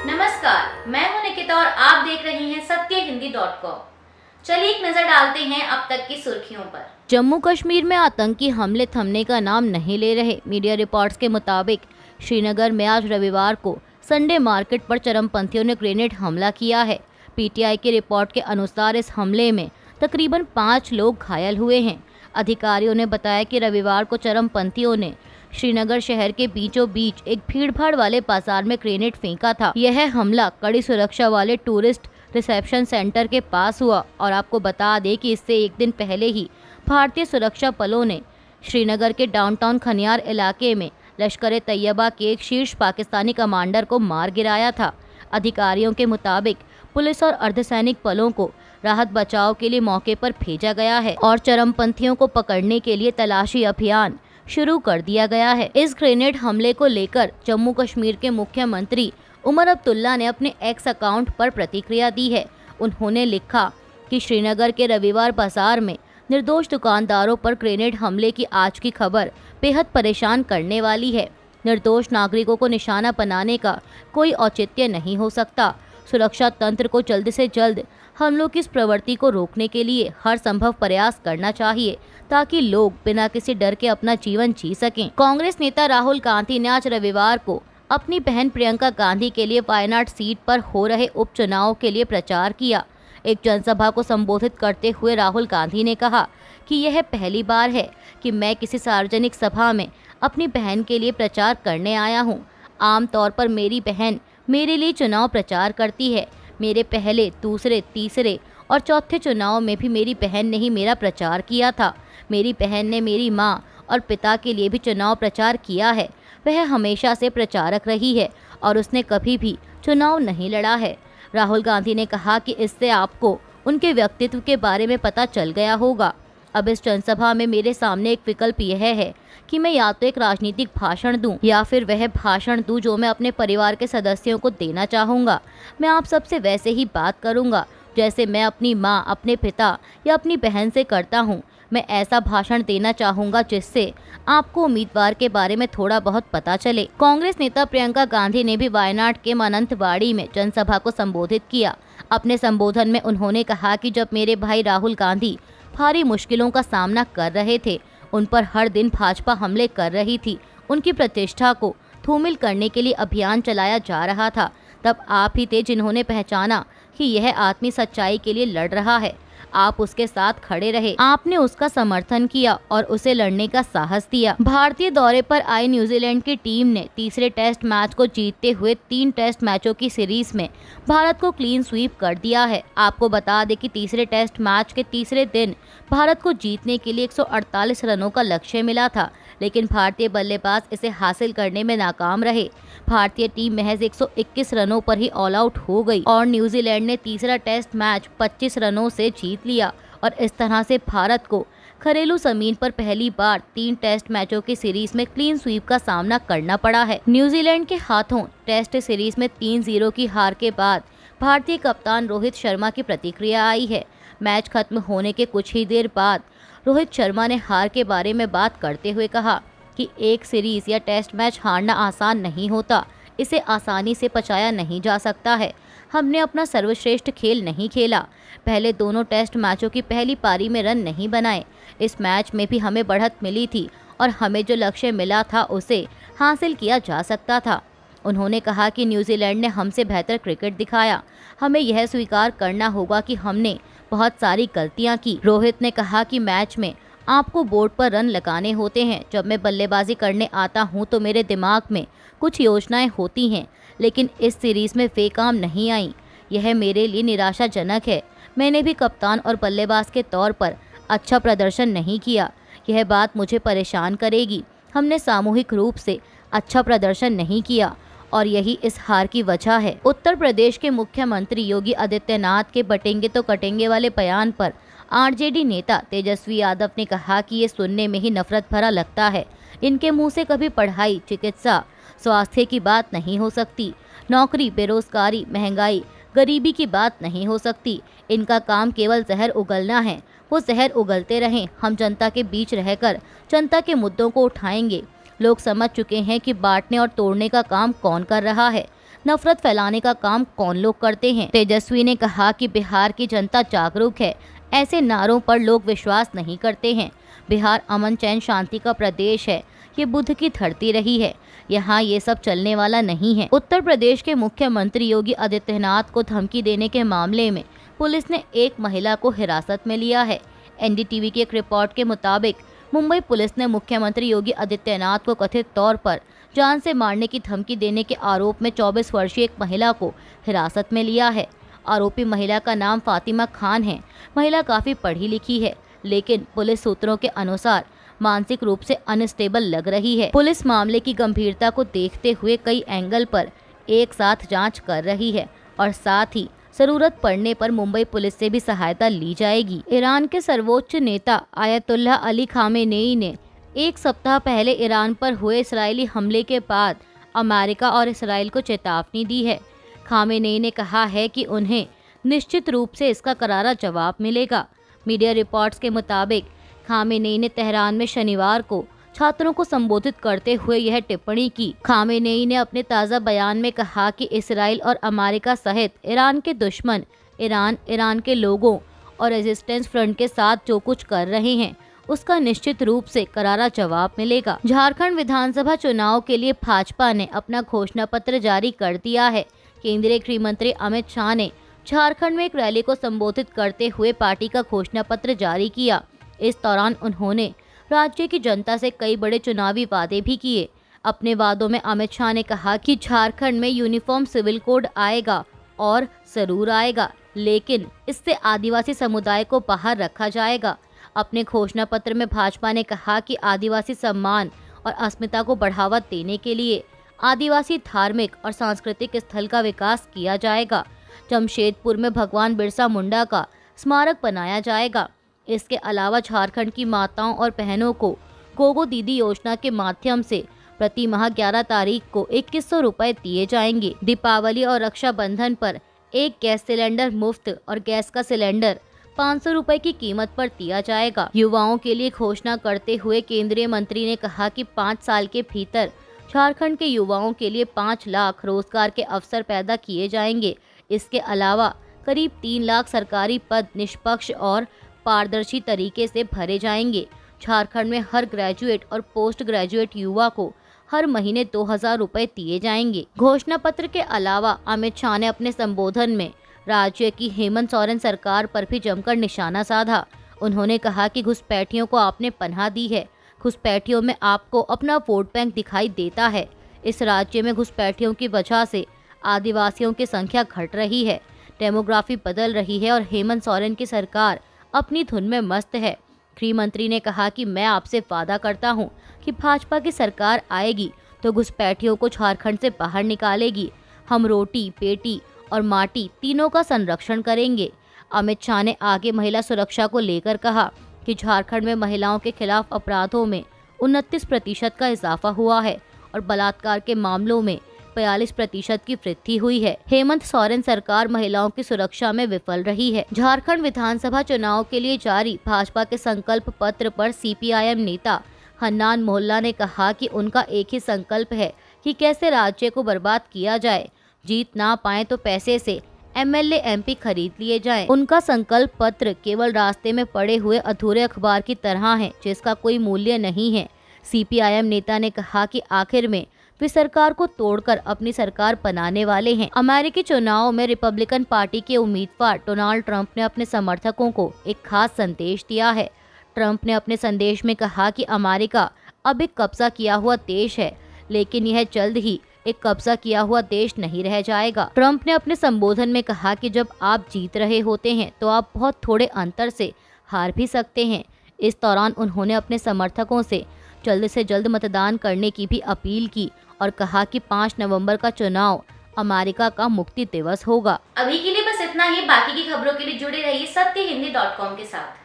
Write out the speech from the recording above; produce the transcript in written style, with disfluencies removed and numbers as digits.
नमस्कार, मैं हूं निकिता और आप देख रहे हैं सत्यहिंदी.com। चलिए एक नजर डालते हैं अब तक की सुर्खियों पर। जम्मू कश्मीर में आतंकी हमले थमने का नाम नहीं ले रहे। मीडिया रिपोर्ट्स के मुताबिक श्रीनगर में आज रविवार को संडे मार्केट पर चरमपंथियों ने ग्रेनेड हमला किया है। पीटीआई की रिपोर्ट के अनुसार इस हमले में तकरीबन 5 लोग घायल हुए हैं। अधिकारियों ने बताया कि रविवार को चरमपंथियों ने श्रीनगर शहर के बीचों बीच एक भीड़भाड़ वाले बाजार में ग्रेनेड फेंका था। यह हमला कड़ी सुरक्षा वाले टूरिस्ट रिसेप्शन सेंटर के पास हुआ और आपको बता दें कि इससे एक दिन पहले ही भारतीय सुरक्षा बलों ने श्रीनगर के डाउनटाउन खनियार इलाके में लश्कर ए तैयबा के एक शीर्ष पाकिस्तानी कमांडर को मार गिराया था। अधिकारियों के मुताबिक पुलिस और अर्धसैनिक बलों को राहत बचाव के लिए मौके पर भेजा गया है और चरमपंथियों को पकड़ने के लिए तलाशी अभियान शुरू कर दिया गया है। इस ग्रेनेड हमले को लेकर जम्मू कश्मीर के मुख्यमंत्री उमर अब्दुल्ला ने अपने एक्स अकाउंट पर प्रतिक्रिया दी है। उन्होंने लिखा कि श्रीनगर के रविवार बाजार में निर्दोष दुकानदारों पर ग्रेनेड हमले की आज की खबर बेहद परेशान करने वाली है। निर्दोष नागरिकों को निशाना बनाने का कोई औचित्य नहीं हो सकता। सुरक्षा तंत्र को जल्द से जल्द हमलों की इस प्रवृत्ति को रोकने के लिए हर संभव प्रयास करना चाहिए ताकि लोग बिना किसी डर के अपना जीवन जी सकें। कांग्रेस नेता राहुल गांधी ने आज रविवार को अपनी बहन प्रियंका गांधी के लिए वायनाड सीट पर हो रहे उपचुनाव के लिए प्रचार किया। एक जनसभा को संबोधित करते हुए राहुल गांधी ने कहा कि यह पहली बार है कि मैं किसी सार्वजनिक सभा में अपनी बहन के लिए प्रचार करने आया हूं। आमतौर पर मेरी बहन मेरे लिए चुनाव प्रचार करती है। मेरे पहले, दूसरे, तीसरे और चौथे चुनाव में भी मेरी बहन ने ही मेरा प्रचार किया था। मेरी बहन ने मेरी माँ और पिता के लिए भी चुनाव प्रचार किया है। वह हमेशा से प्रचारक रही है और उसने कभी भी चुनाव नहीं लड़ा है। राहुल गांधी ने कहा कि इससे आपको उनके व्यक्तित्व के बारे में पता चल गया होगा। अब इस जनसभा में मेरे सामने एक विकल्प यह है कि मैं या तो एक राजनीतिक भाषण दूं या फिर वह भाषण दूं जो मैं अपने परिवार के सदस्यों को देना चाहूँगा। मैं आप सबसे वैसे ही बात करूँगा जैसे मैं अपनी माँ, अपने पिता या अपनी बहन से करता हूँ। मैं ऐसा भाषण देना चाहूँगा जिससे आपको उम्मीदवार के बारे में थोड़ा बहुत पता चले। कांग्रेस नेता प्रियंका गांधी ने भी वायनाड के मानंतवाड़ी में जनसभा को संबोधित किया। अपने संबोधन में उन्होंने कहा कि जब मेरे भाई राहुल गांधी भारी मुश्किलों का सामना कर रहे थे, उन पर हर दिन भाजपा हमले कर रही थी, उनकी प्रतिष्ठा को धूमिल करने के लिए अभियान चलाया जा रहा था, तब आप ही थे जिन्होंने पहचाना कि यह आदमी सच्चाई के लिए लड़ रहा है। आप उसके साथ खड़े रहे, आपने उसका समर्थन किया और उसे लड़ने का साहस दिया। भारतीय दौरे पर आई न्यूजीलैंड की टीम ने तीसरे टेस्ट मैच को जीतते हुए 3 टेस्ट मैचों की सीरीज में भारत को क्लीन स्वीप कर दिया है। आपको बता दें कि तीसरे टेस्ट मैच के तीसरे दिन भारत को जीतने के लिए 148 रनों का लक्ष्य मिला था, लेकिन भारतीय बल्लेबाज इसे हासिल करने में नाकाम रहे। भारतीय टीम महज 121 रनों पर ही ऑल आउट हो गई और न्यूजीलैंड ने तीसरा टेस्ट मैच 25 रनों से जीत लिया और इस तरह से भारत को घरेलू जमीन पर पहली बार 3 टेस्ट मैचों की सीरीज में क्लीन स्वीप का सामना करना पड़ा है। न्यूजीलैंड के हाथों टेस्ट सीरीज में 3-0 की हार के बाद भारतीय कप्तान रोहित शर्मा की प्रतिक्रिया आई है। मैच खत्म होने के कुछ ही देर बाद रोहित शर्मा ने हार के बारे में बात करते हुए कहा कि एक सीरीज या टेस्ट मैच हारना आसान नहीं होता, इसे आसानी से पचाया नहीं जा सकता है। हमने अपना सर्वश्रेष्ठ खेल नहीं खेला, पहले दोनों टेस्ट मैचों की पहली पारी में रन नहीं बनाए। इस मैच में भी हमें बढ़त मिली थी और हमें जो लक्ष्य मिला था उसे हासिल किया जा सकता था। उन्होंने कहा कि न्यूजीलैंड ने हमसे बेहतर क्रिकेट दिखाया, हमें यह स्वीकार करना होगा कि हमने बहुत सारी गलतियां की। रोहित ने कहा कि मैच में आपको बोर्ड पर रन लगाने होते हैं। जब मैं बल्लेबाजी करने आता हूं तो मेरे दिमाग में कुछ योजनाएं होती हैं, लेकिन इस सीरीज में वे काम नहीं आई। यह मेरे लिए निराशाजनक है। मैंने भी कप्तान और बल्लेबाज के तौर पर अच्छा प्रदर्शन नहीं किया। यह बात मुझे परेशान करेगी। हमने सामूहिक रूप से अच्छा प्रदर्शन नहीं किया और यही इस हार की वजह है। उत्तर प्रदेश के मुख्यमंत्री योगी आदित्यनाथ के बटेंगे तो कटेंगे वाले बयान पर आरजेडी नेता तेजस्वी यादव ने कहा कि ये सुनने में ही नफरत भरा लगता है। इनके मुंह से कभी पढ़ाई, चिकित्सा, स्वास्थ्य की बात नहीं हो सकती, नौकरी, बेरोजगारी, महंगाई, गरीबी की बात नहीं हो सकती। इनका काम केवल जहर उगलना है। वो जहर उगलते रहें। हम जनता के बीच रहकर जनता के मुद्दों को उठाएंगे। लोग समझ चुके हैं कि बांटने और तोड़ने का काम कौन कर रहा है। नफरत फैलाने का काम कौन लोग करते हैं। तेजस्वी ने कहा कि बिहार की जनता जागरूक है, ऐसे नारों पर लोग विश्वास नहीं करते हैं। बिहार अमन चैन शांति का प्रदेश है, ये बुद्ध की धरती रही है, यहाँ ये सब चलने वाला नहीं है। उत्तर प्रदेश के मुख्यमंत्री योगी आदित्यनाथ को धमकी देने के मामले में पुलिस ने एक महिला को हिरासत में लिया है। एनडीटीवी की एक रिपोर्ट के मुताबिक मुंबई पुलिस ने मुख्यमंत्री योगी आदित्यनाथ को कथित तौर पर जान से मारने की धमकी देने के आरोप में 24 वर्षीय एक महिला को हिरासत में लिया है। आरोपी महिला का नाम फातिमा खान है। महिला काफी पढ़ी लिखी है, लेकिन पुलिस सूत्रों के अनुसार मानसिक रूप से अनस्टेबल लग रही है। पुलिस मामले की गंभीरता को देखते हुए कई एंगल पर एक साथ जांच कर रही है और साथ ही जरूरत पड़ने पर मुंबई पुलिस से भी सहायता ली जाएगी। ईरान के सर्वोच्च नेता आयतुल्लाह अली खामेनेई ने एक सप्ताह पहले ईरान पर हुए इस्राएली हमले के बाद अमेरिका और इस्राएल को चेतावनी दी है। खामेनेई ने कहा है कि उन्हें निश्चित रूप से इसका करारा जवाब मिलेगा। मीडिया रिपोर्ट्स के मुताबिक खामेनेई ने तेहरान में शनिवार को छात्रों को संबोधित करते हुए यह टिप्पणी की। खामेनेई ने अपने ताज़ा बयान में कहा कि इस्राएल और अमेरिका सहित ईरान के दुश्मन ईरान के लोगों और रेजिस्टेंस फ्रंट के साथ जो कुछ कर रहे हैं उसका निश्चित रूप से करारा जवाब मिलेगा। झारखंड विधानसभा चुनाव के लिए भाजपा ने अपना घोषणा पत्र जारी कर दिया है। केंद्रीय गृह मंत्री अमित शाह ने झारखंड में एक रैली को संबोधित करते हुए पार्टी का घोषणा पत्र जारी किया। इस दौरान उन्होंने राज्य की जनता से कई बड़े चुनावी वादे भी किए। अपने वादों में अमित शाह ने कहा कि झारखंड में यूनिफॉर्म सिविल कोड आएगा और जरूर आएगा, लेकिन इससे आदिवासी समुदाय को बाहर रखा जाएगा। अपने घोषणा पत्र में भाजपा ने कहा कि आदिवासी सम्मान और अस्मिता को बढ़ावा देने के लिए आदिवासी धार्मिक और सांस्कृतिक स्थल का विकास किया जाएगा। जमशेदपुर में भगवान बिरसा मुंडा का स्मारक बनाया जाएगा। इसके अलावा झारखंड की माताओं और बहनों को गोगो दीदी योजना के माध्यम से प्रति माह 11 तारीख को 2100 रुपए दिए जाएंगे। दीपावली और रक्षाबंधन पर एक गैस सिलेंडर मुफ्त और गैस का सिलेंडर 500 रुपए की कीमत पर दिया जाएगा। युवाओं के लिए घोषणा करते हुए केंद्रीय मंत्री ने कहा कि 5 साल के भीतर झारखंड के युवाओं के लिए 5 लाख रोजगार के अवसर पैदा किए जाएंगे। इसके अलावा करीब 3 लाख सरकारी पद निष्पक्ष और पारदर्शी तरीके से भरे जाएंगे। झारखंड में हर ग्रेजुएट और पोस्ट ग्रेजुएट युवा को हर महीने 2000 रुपए दिए जाएंगे। घोषणा पत्र के अलावा अमित शाह ने अपने संबोधन में राज्य की हेमंत सोरेन सरकार पर भी जमकर निशाना साधा। उन्होंने कहा कि घुसपैठियों को आपने पनाह दी है, घुसपैठियों में आपको अपना वोट बैंक दिखाई देता है। इस राज्य में घुसपैठियों की वजह से आदिवासियों की संख्या घट रही है, डेमोग्राफी बदल रही है और हेमंत सोरेन की सरकार अपनी धुन में मस्त है। गृह मंत्री ने कहा कि मैं आपसे वादा करता हूं कि भाजपा की सरकार आएगी तो घुसपैठियों को झारखंड से बाहर निकालेगी। हम रोटी, पेटी और माटी तीनों का संरक्षण करेंगे। अमित शाह ने आगे महिला सुरक्षा को लेकर कहा कि झारखंड में महिलाओं के खिलाफ अपराधों में 29% का इजाफा हुआ है और बलात्कार के मामलों में 42% की वृद्धि हुई है। हेमंत सोरेन सरकार महिलाओं की सुरक्षा में विफल रही है। झारखंड विधानसभा चुनाव के लिए जारी भाजपा के संकल्प पत्र पर सीपीआईएम नेता हन्नान मोहल्ला ने कहा कि उनका एक ही संकल्प है कि कैसे राज्य को बर्बाद किया जाए। जीत ना पाए तो पैसे से एमएलए एमपी खरीद लिए जाएं। उनका संकल्प पत्र केवल रास्ते में पड़े हुए अधूरे अखबार की तरह है, जिसका कोई मूल्य नहीं है। सीपीआईएम नेता ने कहा कि आखिर में वे सरकार को तोड़कर अपनी सरकार बनाने वाले हैं। अमेरिकी चुनाव में रिपब्लिकन पार्टी के उम्मीदवार डोनाल्ड ट्रंप ने अपने समर्थकों को एक खास संदेश दिया है। ट्रंप ने अपने संदेश में कहा कि अमेरिका अब एक कब्जा किया हुआ देश है, लेकिन यह जल्द ही एक कब्जा किया हुआ देश नहीं रह जाएगा। ट्रंप ने अपने संबोधन में कहा कि जब आप जीत रहे होते हैं तो आप बहुत थोड़े अंतर से हार भी सकते हैं। इस दौरान उन्होंने अपने समर्थकों से जल्द मतदान करने की भी अपील की और कहा कि 5 नवंबर का चुनाव अमेरिका का मुक्ति दिवस होगा। अभी के लिए बस इतना ही। बाकी की खबरों के लिए जुड़े रहिए सत्यहिंदी.com के साथ।